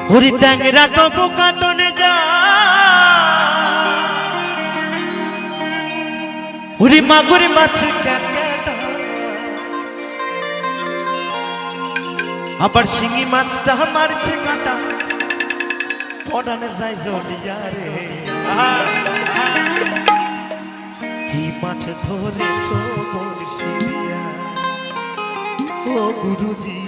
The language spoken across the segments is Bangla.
ওরে ট্যাংরা তো বোকা টনে যা ওরে মাগুর মাছ আবার শিঙি মাছটা মারছে কাঁটা পড়ানে যায় জলিয়া রে কি মাছ ধরেছ বড়শি দিয়া ও গুরুজি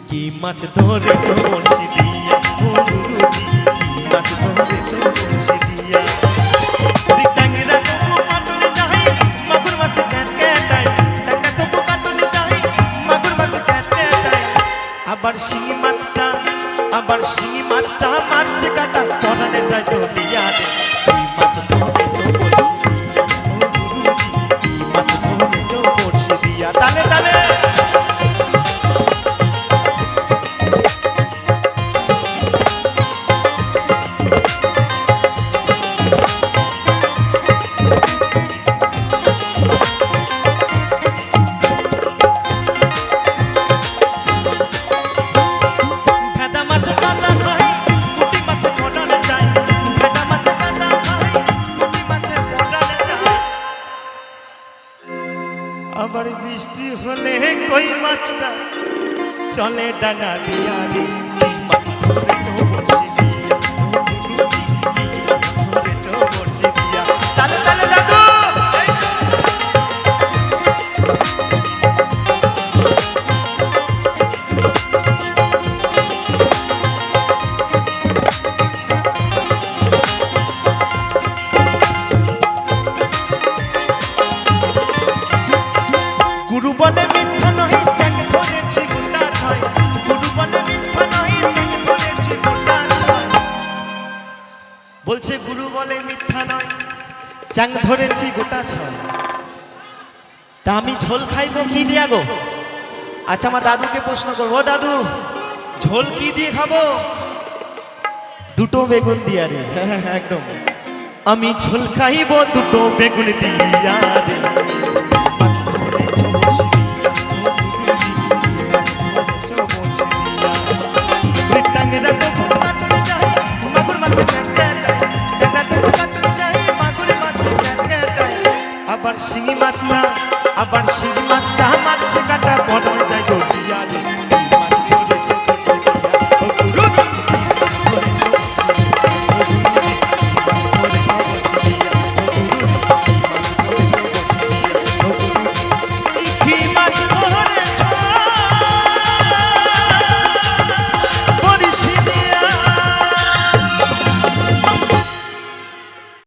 কি মাছ ধরেছ বড়শি দিয়া ও গুরুজি কি মাছ ধরেছ বড়শি দিয়া ট্যাংরা তবু কাটলে যাই মাগুর মাছ ক্যাটাই ট্যাংরা তবু কাটলে যাই মাগুর মাছ ক্যাটাই আবার শিঙি মাছটা মারছে কাটা পড়ানে যায় জলিয়া রে কি মাছ ধরেছ বড়শি ও গুরুজি কি মাছ ধরেছ বড়শি দিয়া তালে তালে আবার বৃষ্টি হলে কই মাছটা চলে ডাঙা দিয়া রে মাছ ধরেছ বড়শি দিয়া ধরেছ বড়শি দিয়া তালে তালে দাদু গুরু বলে মিথ্যা নয় চ্যাং ধরেছি গোটা ছয় গুরু বলে মিথ্যা নয় চ্যাং ধরেছি গোটা ছয় বলছে গুরু বলে মিথ্যা নয় চ্যাং ধরেছি গোটা ছয় তা আমি ঝোল খাইব কি দিয়া গো আচ্ছা আমার দাদুকে প্রশ্ন করবো দাদু ঝোল কি দিয়ে খাবো দুটো বেগুন দিয়া রে একদম আমি ঝোল খাইব দুটো বেগুন দিয়া রে